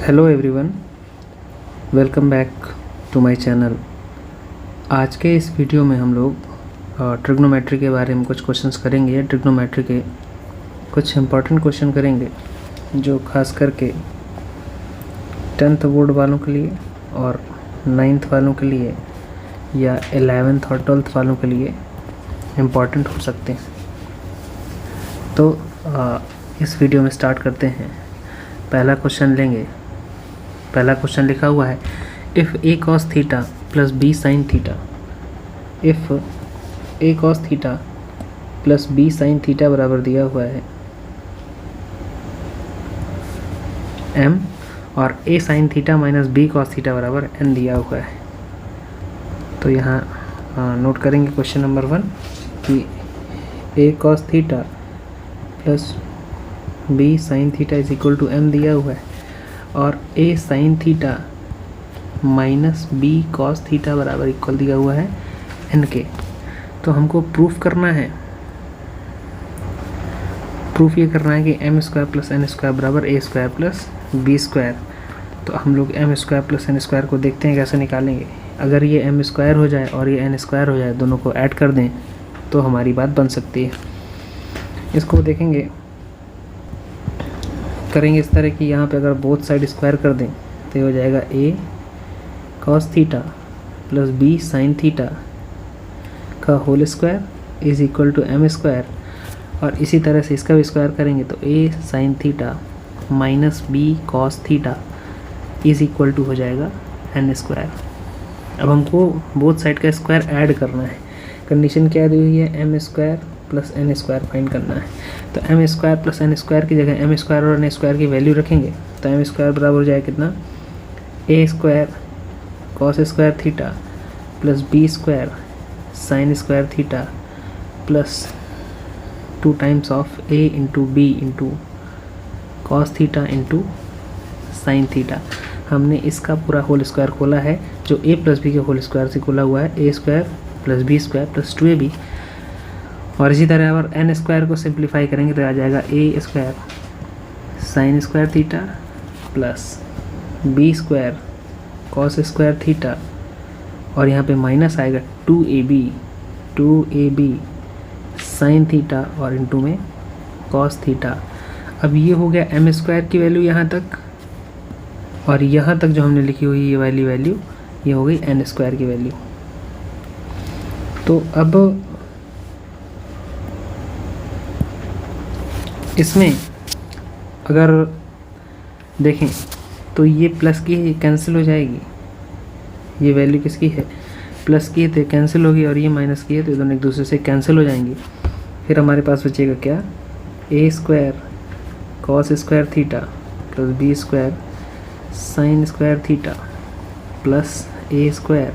Hello everyone, welcome back to my channel. आज के इस वीडियो में हम लोग ट्रिग्नोमेट्री के बारे में कुछ क्वेश्चंस करेंगे। ट्रिग्नोमेट्री के कुछ इंपॉर्टेंट क्वेश्चन करेंगे जो खास करके 10th बोर्ड वालों के लिए और 9th वालों के लिए या 11th और 12th वालों के लिए इम्पॉर्टेंट हो सकते हैं। तो इस वीडियो में स्टार्ट करते हैं। पहला क्वेश्चन लेंगे। पहला क्वेश्चन लिखा हुआ है, if a cos theta plus B sine theta, if a cos theta plus B sine theta बराबर दिया हुआ है m और a sine theta minus B cos theta बराबर n दिया हुआ है। तो यहाँ नोट करेंगे क्वेश्चन नंबर 1 कि a cos theta plus B sine theta is equal to m दिया हुआ है और a sine theta minus B cos theta बराबर इक्वल दिया हुआ है n के। तो हमको प्रूफ करना है, प्रूफ ये करना है कि m square plus N square बराबर a square plus B square. तो हम लोग m square plus N square को देखते हैं कैसे निकालेंगे। अगर ये एम स्क्वायर हो जाए और ये एन स्क्वायर हो जाए, दोनों को ऐड कर दें तो हमारी बात बन सकती है। इसको देखेंगे, करेंगे इस तरह कि यहाँ पे अगर बोथ साइड स्क्वायर कर दें तो ये हो जाएगा A cos theta plus B sine theta का whole square is equal to M square, और इसी तरह से इसका भी स्क्वायर करेंगे तो A sine theta minus B cos theta is equal to हो जाएगा एन स्क्वायर। अब हमको बोथ साइड का स्क्वायर ऐड करना है। कंडीशन क्या दी हुई है, M square plus N square find करना है। तो M square plus N square की जगह एम स्क्वायर और एन स्क्वायर की वैल्यू रखेंगे तो एम स्क्वायर बराबर हो जाएगा कितना, A square cos square theta plus B square sine square theta plus 2 times of A into B into cos theta into sine theta. हमने इसका पूरा होल स्क्वायर खोला है जो ए प्लस बी के होल स्क्वायर से खोला हुआ है, A square plus B square plus 2ab। और इसी तरह अगर एन स्क्वायर को सिंप्लीफाई करेंगे तो आ जाएगा A square sine square theta plus B square cos square theta, और यहाँ पे माइनस आएगा 2ab साइन थीटा और इंटू में कॉस थीटा। अब ये हो गया एम स्क्वायर की वैल्यू यहाँ तक, और यहाँ तक जो हमने लिखी हुई ये वाली वैल्यू ये हो गई एन स्क्वायर की वैल्यू। तो अब इसमें अगर देखें तो ये प्लस की है, ये कैंसिल हो जाएगी। ये वैल्यू किसकी है, प्लस की है तो कैंसिल होगी, और ये माइनस की है तो दोनों एक दूसरे से कैंसिल हो जाएंगी। फिर हमारे पास बचेगा क्या, A square cos square theta plus B square sine square theta plus A square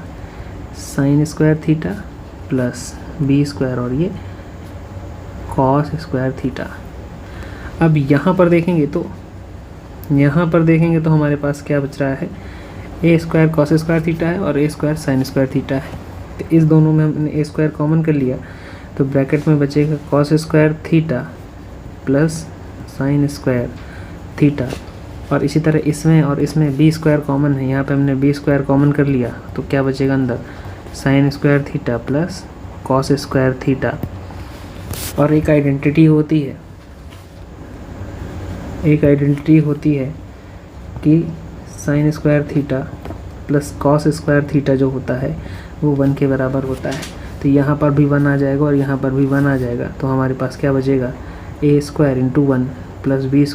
sine square theta plus B square और ये कॉस स्क्वायर थीटा। अब यहाँ पर देखेंगे तो हमारे पास क्या बच रहा है, A square cos square theta है और ए स्क्वायर साइन स्क्वायर थीटा है। तो इस दोनों में हमने ए स्क्वायर कॉमन कर लिया तो ब्रैकेट में बचेगा cos square theta plus sine square theta, और इसी तरह इसमें और इसमें बी स्क्वायर कॉमन है, यहाँ पे हमने बी स्क्वायर कॉमन कर लिया तो क्या बचेगा अंदर, sign square theta plus cos square theta. और एक आइडेंटिटी होती है कि sign square theta plus cos square theta जो होता है वो 1 के बराबर होता है। तो यहाँ पर भी 1 आ जाएगा और यहाँ पर भी 1 आ जाएगा, तो हमारे पास क्या बचेगा, A square into 1 plus B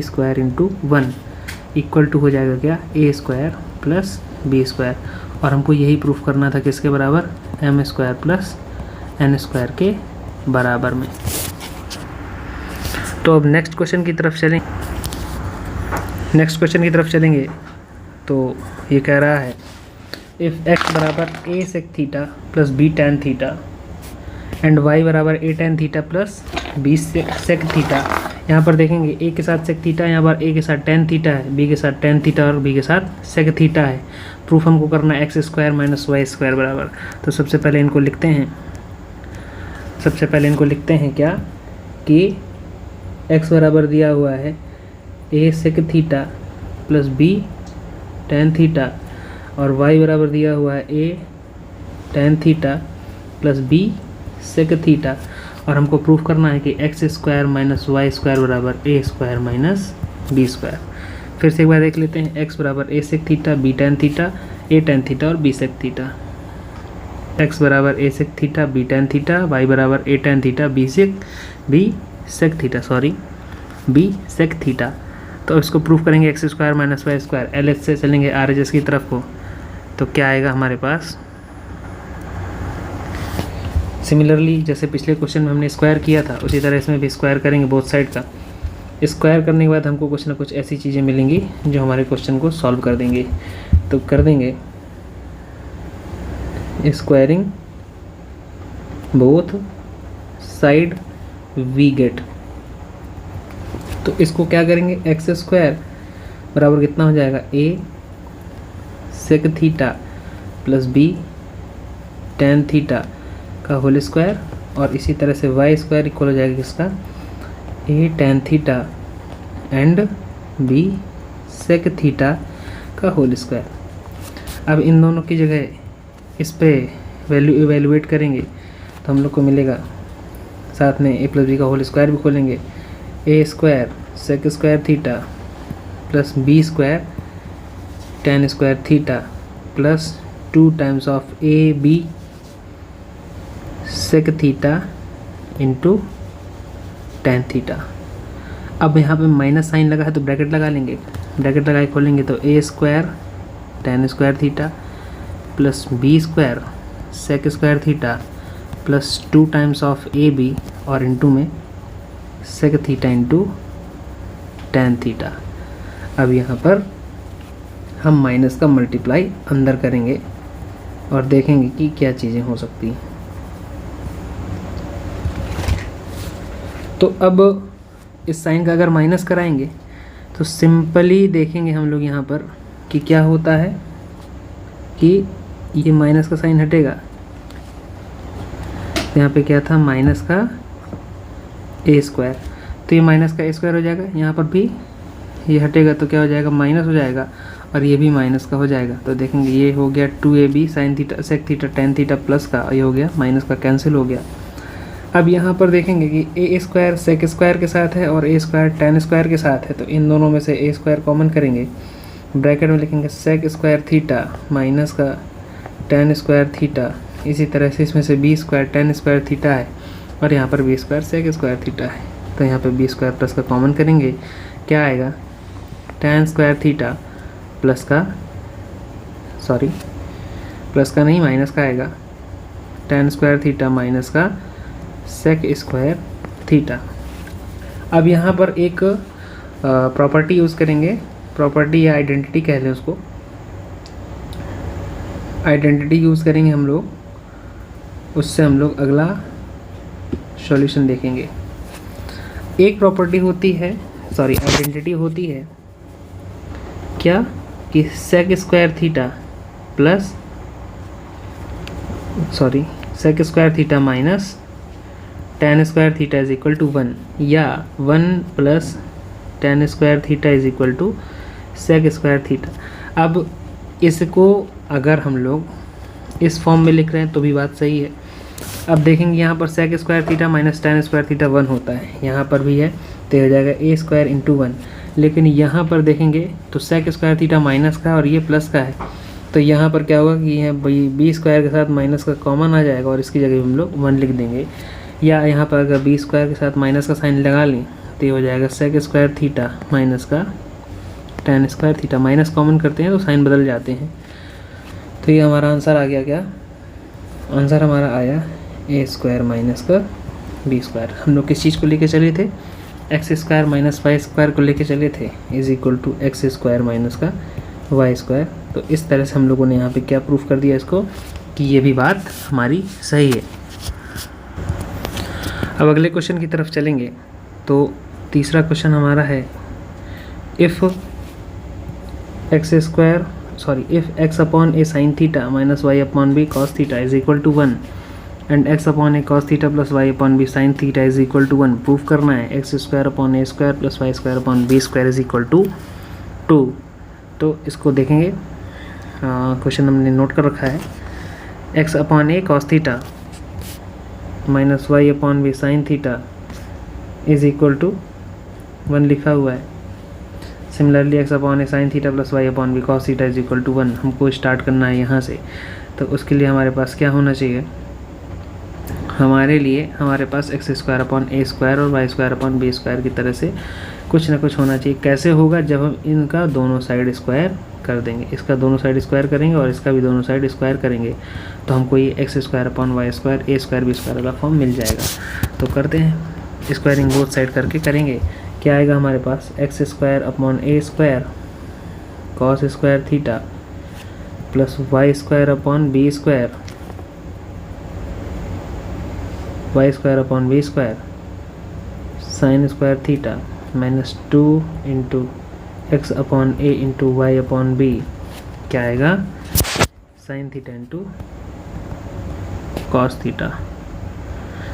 square into 1 equal to हो जाएगा क्या, A square plus B square. और हमको यही प्रूफ करना था किसके बराबर, M square plus N square के बराबर में। तो अब नेक्स्ट क्वेश्चन की तरफ चलेंगे। तो ये कह रहा है, इफ़ x बराबर a sec theta plus b tan theta and y बराबर a tan theta plus b sec theta. यहाँ पर देखेंगे a के साथ सेक थीटा, यहाँ पर a के साथ tan थीटा है, b के साथ tan थीटा और b के साथ सेक थीटा है। प्रूफ हमको करना है x square minus y square बराबर। तो सबसे पहले इनको लिखते हैं क्या कि x बराबर दिया हुआ है a sec theta plus b tan theta और y बराबर दिया हुआ है a tan theta plus b sec theta और हमको प्रूफ करना है कि x square minus y square बराबर a square minus b square. फिर से एक बार देख लेते हैं, x बराबर a sec theta b tan theta a tan theta और b सेक थीटा। x बराबर a sec theta b tan theta, y बराबर a tan theta b sec theta. तो इसको प्रूफ करेंगे x square minus y square, L H से चलेंगे R H S की तरफ को, तो क्या आएगा हमारे पास। सिमिलरली जैसे पिछले क्वेश्चन में हमने स्क्वायर किया था उसी तरह इसमें भी स्क्वायर करेंगे बोथ साइड का। स्क्वायर करने के बाद हमको कुछ ना कुछ ऐसी चीज़ें मिलेंगी जो हमारे क्वेश्चन को सॉल्व कर देंगे। तो कर देंगे squaring both side we get. तो इसको क्या करेंगे, एक्स स्क्वायर बराबर कितना हो जाएगा a sec theta plus b tan theta का होल स्क्वायर और इसी तरह से वाई स्क्वायर इक्वल हो जाएगा किसका, a tan theta and b sec theta का होल स्क्वायर। अब इन दोनों की जगह इस पे वैल्यू इवेलुएट करेंगे तो हम लोग को मिलेगा, साथ में a प्लस बी का होल स्क्वायर भी खोलेंगे, a square sec square theta plus b square tan square theta plus 2 times of a b sec theta into tan theta. अब यहाँ पे माइनस साइन लगा है तो ब्रैकेट लगा लेंगे, ब्रैकेट लगा के खोलेंगे तो a square tan square theta plus b square sec square theta plus 2 times of a b और इंटू में sec theta into tan theta. अब यहाँ पर हम माइनस का मल्टीप्लाई अंदर करेंगे और देखेंगे कि क्या चीज़ें हो सकती हैं। तो अब इस साइन का अगर माइनस कराएंगे तो सिंपली देखेंगे हम लोग यहाँ पर कि क्या होता है कि ये माइनस का साइन हटेगा, यहाँ पे क्या था माइनस का a स्क्वायर, तो ये माइनस का a स्क्वायर हो जाएगा, यहाँ पर भी ये हटेगा तो क्या हो जाएगा माइनस हो जाएगा और ये भी माइनस का हो जाएगा। तो देखेंगे ये हो गया 2ab sine theta sec theta tan theta plus का, ये हो गया माइनस का कैंसिल हो गया। अब यहाँ पर देखेंगे कि a स्क्वायर सेक स्क्वायर के साथ है और a स्क्वायर tan स्क्वायर के साथ है, तो इन दोनों में से a स्क्वायर कॉमन करेंगे, ब्रैकेट में लिखेंगे सेक स्क्वायर थीटा माइनस का tan स्क्वायर थीटा, इसी तरह से इसमें से b square tan square theta है और यहाँ पर b square sec square theta है, तो यहाँ पर b स्क्वायर प्लस का कॉमन करेंगे, क्या आएगा tan स्क्वायर थीटा प्लस का प्लस का नहीं माइनस का आएगा, tan स्क्वायर थीटा माइनस का सेक स्क्वायर थीटा। अब यहाँ पर एक प्रॉपर्टी यूज़ करेंगे, प्रॉपर्टी या आइडेंटिटी कह लें उसको, आइडेंटिटी यूज़ करेंगे हम लोग, उससे हम लोग अगला सॉल्यूशन देखेंगे। एक प्रॉपर्टी होती है आइडेंटिटी होती है क्या कि sec square theta plus sec square theta minus tan square theta is equal to 1 या 1 plus tan square theta is equal to sec square theta. अब इसको अगर हम लोग इस फॉर्म में लिख रहे हैं तो भी बात सही है। अब देखेंगे यहाँ पर sec square theta minus tan square theta 1 होता है, यहाँ पर भी है तो हो जाएगा a स्क्वायर इंटू 1, लेकिन यहाँ पर देखेंगे तो सेक स्क्वायर थीटा माइनस का और ये प्लस का है, तो यहाँ पर क्या होगा कि यह b स्क्वायर के साथ माइनस का कॉमन आ जाएगा और इसकी जगह हम लोग 1 लिख देंगे, या यहाँ पर अगर b स्क्वायर के साथ माइनस का साइन लगा लें तो ये हो जाएगा सेक स्क्वायर थीटा माइनस का tan square theta, minus common करते हैं तो साइन बदल जाते हैं। तो ये हमारा आंसर आ गया, क्या आंसर हमारा आया a स्क्वायर माइनस का b स्क्वायर। हम लोग किस चीज़ को लेके चले थे, x square minus y square को लेके चले थे, is equal to x square minus का वाई स्क्वायर। तो इस तरह से हम लोगों ने यहाँ पे क्या प्रूफ कर दिया इसको कि ये भी बात हमारी सही है। अब अगले क्वेश्चन की तरफ चलेंगे। तो तीसरा क्वेश्चन हमारा है if x upon a sine theta minus y upon b cos theta is equal to 1 and x upon a cos theta plus y upon b sine theta is equal to 1 proof करना है। X square upon A square plus Y square upon B square is equal to 2। तो इसको देखेंगे, question हमने note कर रखा है। X upon a cos theta minus y upon b sine theta is equal to 1 लिखा हुआ है। Similarly x upon a sine theta plus y upon b cos theta is equal to 1 हमको start करना है यहाँ से। तो उसके लिए हमारे पास क्या होना चाहिए, हमारे पास एक्स स्क्वायर अपॉन ए स्क्वायर और y square upon B square की तरह से कुछ ना कुछ होना चाहिए। कैसे होगा, जब हम इनका दोनों साइड स्क्वायर कर देंगे, इसका दोनों साइड स्क्वायर करेंगे और इसका भी दोनों साइड स्क्वायर करेंगे, तो हमको ये X square upon Y square A square B square वाला फॉर्म मिल जाएगा। तो करते हैं, स्क्वायरिंग बोथ साइड करके करेंगे। क्या आएगा हमारे पास, x square upon A square cos square theta plus Y square upon B square Y square upon B square sine square theta minus 2 into X upon A into Y upon B, क्या आएगा, sine theta into cos theta.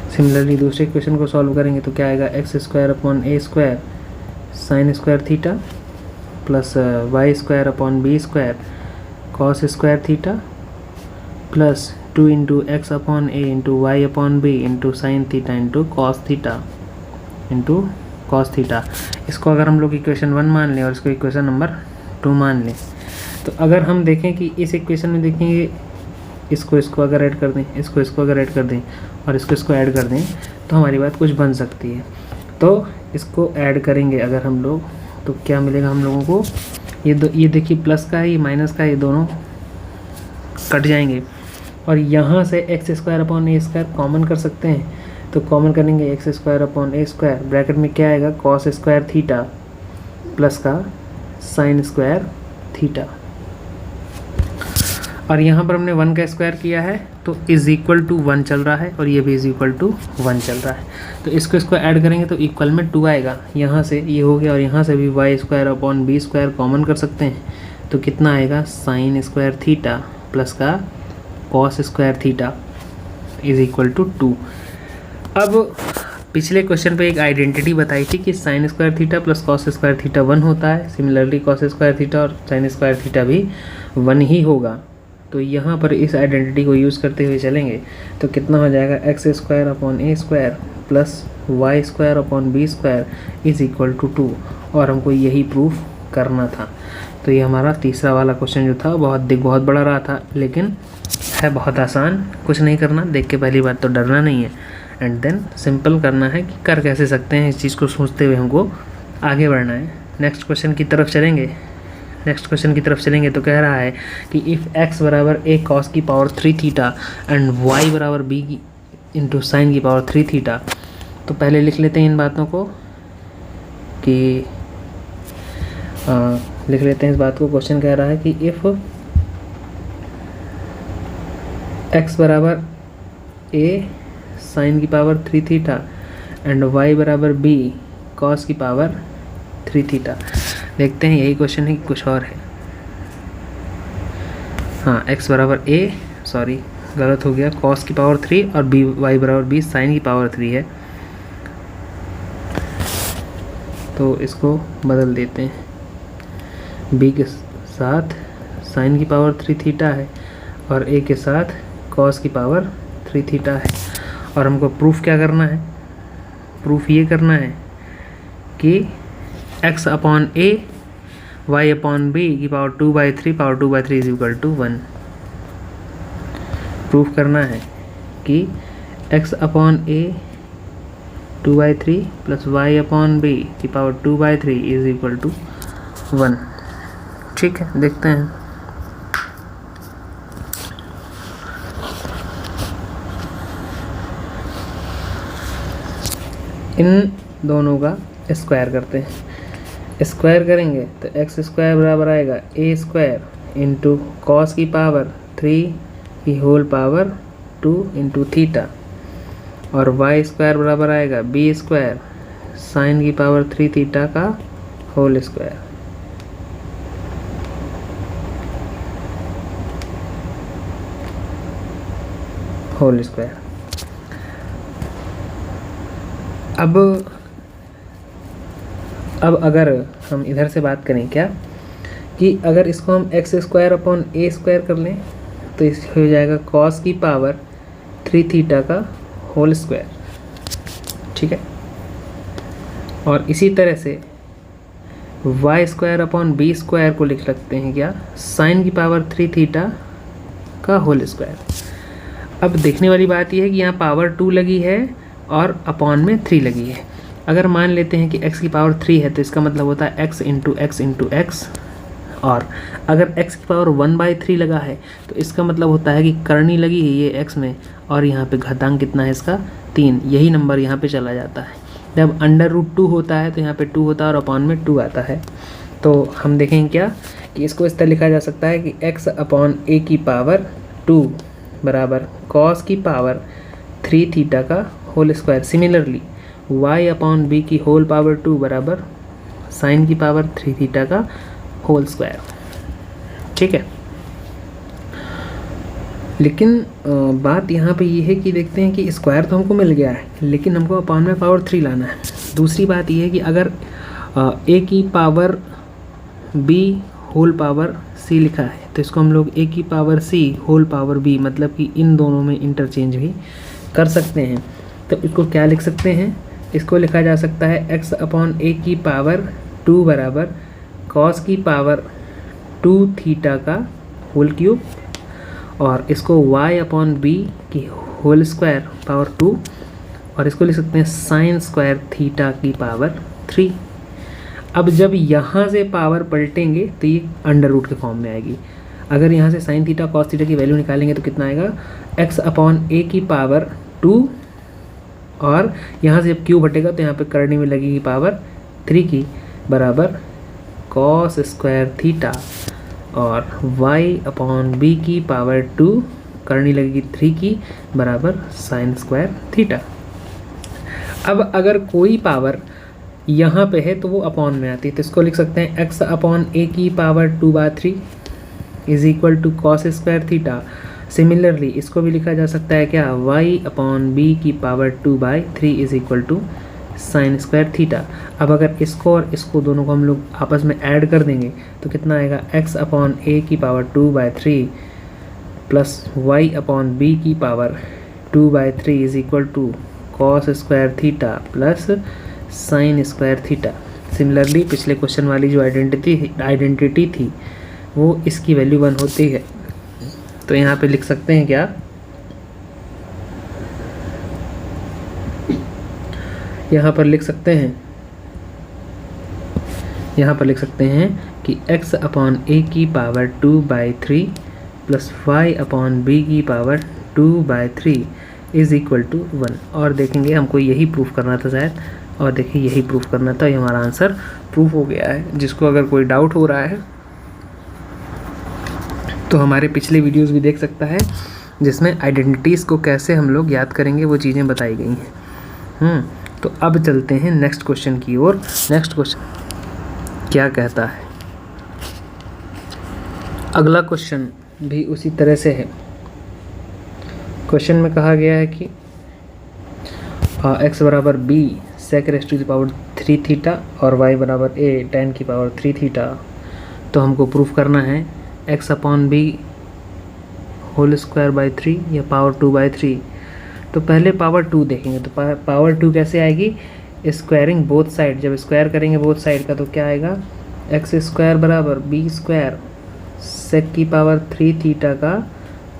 Similarly दूसरे question को solve करेंगे तो क्या आएगा, X square upon A square sine square theta plus Y square upon B square cos square theta plus 2 into X upon A into Y upon B into sine theta into cos theta. इसको अगर हम लोग equation 1 मान लें और इसको equation number 2 मान लें, तो अगर हम देखें कि इस इक्वेशन में देखेंगे इसको अगर ऐड कर दें, इसको अगर ऐड कर दें और इसको ऐड कर दें, तो हमारी बात कुछ बन सकती है। तो इसको ऐड करेंगे अगर हम लोग, तो क्या मिलेगा हम लोगों को, ये देखिए प्लस का है, ये माइनस का है, ये दोनों कट जाएंगे और यहाँ से एक्स स्क्वायर अपॉन ए स्क्वायर कॉमन कर सकते हैं। तो कॉमन करेंगे एक्स स्क्वायर अपॉन ए स्क्वायर, ब्रैकेट में क्या आएगा, कॉस स्क्वायर थीटा प्लस का साइन स्क्वायर थीटा, और यहाँ पर हमने 1 का स्क्वायर किया है तो इज इक्वल टू 1 चल रहा है और ये भी इज इक्वल टू 1 चल रहा है। तो इसको ऐड करेंगे तो इक्वल में 2 आएगा, यहाँ से ये हो गया और यहाँ से भी y square upon B square common कर सकते हैं। तो कितना आएगा, साइन स्क्वायर थीटा प्लस का cos square theta is equal to 2। अब पिछले क्वेश्चन पे एक आइडेंटिटी बताई थी कि sign square theta plus cos square theta 1 होता है। सिमिलरली कॉस स्क्वायर थीटा और साइन स्क्वायर थीटा भी 1 ही होगा। तो यहाँ पर इस आइडेंटिटी को यूज़ करते हुए चलेंगे तो कितना हो जाएगा, x square upon A square plus Y square upon B square is equal to 2, और हमको यही प्रूफ करना था। तो ये हमारा तीसरा वाला क्वेश्चन जो था बहुत बड़ा रहा था, लेकिन है बहुत आसान। कुछ नहीं करना, देख के पहली बात तो डरना नहीं है, एंड देन सिंपल करना है कि कर कैसे सकते हैं, इस चीज़ को सोचते हुए हमको आगे बढ़ना है। नेक्स्ट क्वेश्चन की तरफ चलेंगे तो कह रहा है कि इफ़ x बराबर a cos की पावर 3 थीटा एंड y बराबर b इंटू साइन की पावर 3 थीटा। तो पहले लिख लेते हैं इन बातों को कि लिख लेते हैं इस बात को। क्वेश्चन कह रहा है कि इफ़ x बराबर a साइन की पावर 3 थीटा एंड y बराबर b cos की पावर 3 थीटा। देखते हैं यही क्वेश्चन है कि कुछ और है। हाँ, x बराबर a, सॉरी गलत हो गया, cos की पावर 3 और y बराबर b साइन की पावर 3 है। तो इसको बदल देते हैं, b के साथ साइन की पावर 3 थीटा है और a के साथ cos की पावर 3 थीटा है। और हमको प्रूफ क्या करना है, प्रूफ ये करना है कि x upon a y upon b की power 2/3 is equal to 1। Proof करना है कि x upon a 2/3 plus y upon b की पावर 2/3 इज इक्वल टू 1। ठीक है, देखते हैं। इन दोनों का स्क्वायर करते हैं। स्क्वायर करेंगे तो एक्स स्क्वायर बराबर आएगा ए स्क्वायर इंटू कॉस की पावर 3 की होल पावर 2 इंटू थीटा, और वाई स्क्वायर बराबर आएगा बी स्क्वायर साइन की पावर 3 थीटा का होल स्क्वायर। अब अगर हम इधर से बात करें क्या कि अगर इसको हम एक्स स्क्वायर अपॉन ए स्क्वायर कर लें तो इस हो जाएगा कॉस की पावर 3 थीटा का होल स्क्वायर, ठीक है। और इसी तरह से y square upon B square को लिख सकते हैं क्या, साइन की पावर 3 थीटा का होल स्क्वायर। अब देखने वाली बात यह है कि यहाँ पावर 2 लगी है और अपॉन में 3 लगी है। अगर मान लेते हैं कि x की पावर 3 है तो इसका मतलब होता है x इंटू x, और अगर x की पावर 1/3 लगा है तो इसका मतलब होता है कि करनी लगी है ये x में, और यहाँ पे घातांक कितना है इसका 3, यही नंबर यहाँ पे चला जाता है। जब अंडर रूट 2 होता है तो यहाँ पे 2 होता है और अपॉन में 2 आता है। तो हम देखेंगे क्या कि इसको इस तरह लिखा जा सकता है कि x अपॉन a की पावर 2 बराबर कॉस की पावर 3 थीटा का whole square. Similarly y upon b की होल पावर 2 बराबर साइन की पावर 3 थीटा का होल स्क्वायर, ठीक है। लेकिन बात यहाँ पे ये है कि देखते हैं कि स्क्वायर तो हमको मिल गया है लेकिन हमको अपॉन में पावर 3 लाना है। दूसरी बात ये है कि अगर a की power b whole power c लिखा है तो इसको हम लोग a की power c whole power b मतलब कि इन दोनों में इंटरचेंज भी कर सकते हैं। तो इसको क्या लिख सकते हैं, इसको लिखा जा सकता है x अपॉन a की पावर 2 बराबर कॉस की पावर 2 थीटा का होल क्यूब, और इसको y अपॉन b की होल स्क्वायर पावर 2, और इसको लिख सकते हैं साइन स्क्वायर थीटा की पावर 3। अब जब यहाँ से पावर पलटेंगे तो ये अंडर रूट के फॉर्म में आएगी। अगर यहाँ से साइन थीटा कॉस थीटा की वैल्यू निकालेंगे तो कितना आएगा, x अपॉन a की पावर 2, और यहाँ से जब क्यूब हटेगा तो यहाँ पे करने में लगेगी पावर 3 की बराबर कॉस स्क्वायर थीटा, और y अपॉन b की पावर 2 करनी लगेगी 3 की बराबर साइन स्क्वायर थीटा। अब अगर कोई पावर यहाँ पे है तो वो अपॉन में आती है, तो इसको लिख सकते हैं x अपॉन a की power 2/3 is equal to cos square theta. Similarly इसको भी लिखा जा सकता है क्या, y अपॉन b की power 2/3 is equal to sine square theta. अब अगर इसको और इसको दोनों को हम लोग आपस में ऐड कर देंगे तो कितना आएगा, x अपॉन a की power 2/3 plus y upon b की power 2/3 is equal to cos square theta plus sine square theta. Similarly पिछले क्वेश्चन वाली जो आइडेंटिटी थी वो इसकी वैल्यू 1 होती है। तो यहाँ पे लिख सकते हैं क्या, यहाँ पर लिख सकते हैं कि x अपॉन a की power 2/3 plus y upon b की पावर 2/3 इज इक्वल टू 1। और देखेंगे हमको यही प्रूफ करना था शायद, और देखिए यही प्रूफ करना था, ये हमारा आंसर प्रूफ हो गया है। जिसको अगर कोई डाउट हो रहा है तो हमारे पिछले वीडियोस भी देख सकता है जिसमें आइडेंटिटीज़ को कैसे हम लोग याद करेंगे वो चीज़ें बताई गई हैं। तो अब चलते हैं नेक्स्ट क्वेश्चन की ओर। नेक्स्ट क्वेश्चन क्या कहता है, अगला क्वेश्चन भी उसी तरह से है। क्वेश्चन में कहा गया है कि x बराबर b sec raise to the power 3 theta और y बराबर a tan की पावर 3 थीटा। तो हमको प्रूफ करना है x upon b whole square by 3 या पावर 2/3। तो पहले पावर 2 देखेंगे, तो पावर 2 कैसे आएगी, स्क्वायरिंग बोथ साइड। जब स्क्वायर करेंगे बोथ साइड का तो क्या आएगा, एक्स स्क्वायर बराबर b स्क्वायर सेक की पावर 3 थीटा का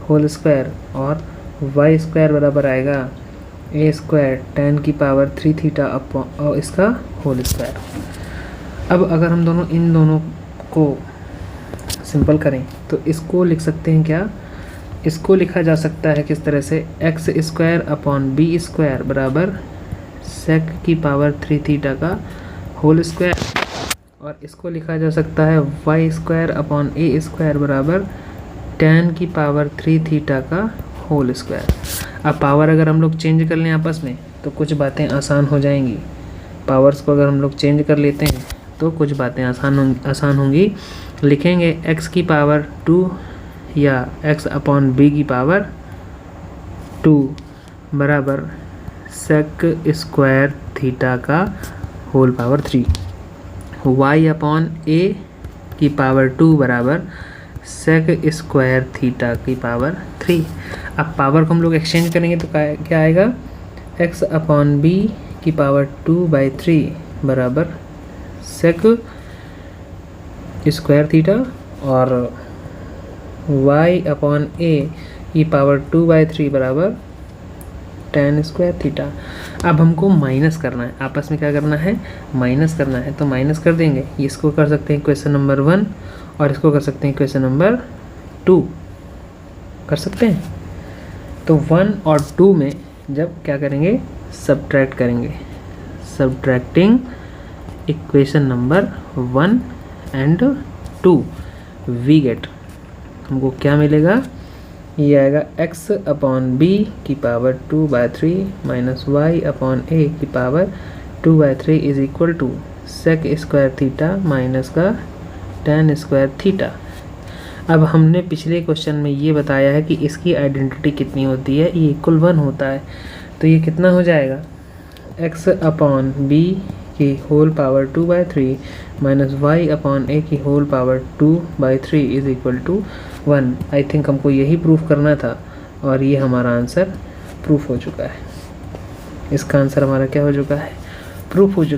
होल स्क्वायर, और y स्क्वायर बराबर आएगा a स्क्वायर tan की पावर 3 थीटा और इसका होल स्क्वायर। अब अगर हम इन दोनों को सिंपल करें तो इसको लिख सकते हैं क्या, इसको लिखा जा सकता है किस तरह से, x square upon B square बराबर सेक की पावर 3 थीटा का होल स्क्वायर, और इसको लिखा जा सकता है वाई स्क्वायर अपॉन ए स्क्वायर बराबर tan की पावर 3 थीटा का होल स्क्वायर। अब पावर अगर हम लोग चेंज कर लें आपस में तो कुछ बातें आसान हो जाएंगी। पावर्स को अगर हम लोग चेंज कर लेते हैं तो कुछ बातें आसान होंगी। लिखेंगे x की पावर 2 या x अपॉन b की पावर 2 बराबर सेक स्क्वायर थीटा का whole power 3, y upon a की पावर 2 बराबर सेक स्क्वायर थीटा की पावर 3। अब पावर को हम लोग एक्सचेंज करेंगे तो क्या आएगा, x अपॉन b की पावर 2/3 बराबर सेक स्क्वायर थीटा और y अपॉन a की पावर 2/3 बराबर tan स्क्वायर थीटा। अब हमको माइनस करना है, आपस में क्या करना है, माइनस करना है। तो माइनस कर देंगे, इसको कर सकते हैं क्वेश्चन नंबर 1 और इसको कर सकते हैं क्वेश्चन नंबर 2, कर सकते हैं। तो 1 और 2 में जब क्या करेंगे, सब्ट्रैक्ट करेंगे, subtracting equation number 1 and 2 we get, हमको क्या मिलेगा, ये आएगा x अपॉन b की power 2/3 minus y upon a की power 2/3 is equal to sec square theta minus का tan स्क्वायर थीटा। अब हमने पिछले क्वेश्चन में ये बताया है कि इसकी आइडेंटिटी कितनी होती है, ये इक्वल 1 होता है। तो ये कितना हो जाएगा, x अपॉन b की whole power 2/3 minus y upon a की whole power 2/3 is equal to 1। I think हमको यही प्रूफ करना था और ये हमारा आंसर प्रूफ हो चुका है। इसका आंसर हमारा क्या हो चुका है, प्रूफ हो चुका है।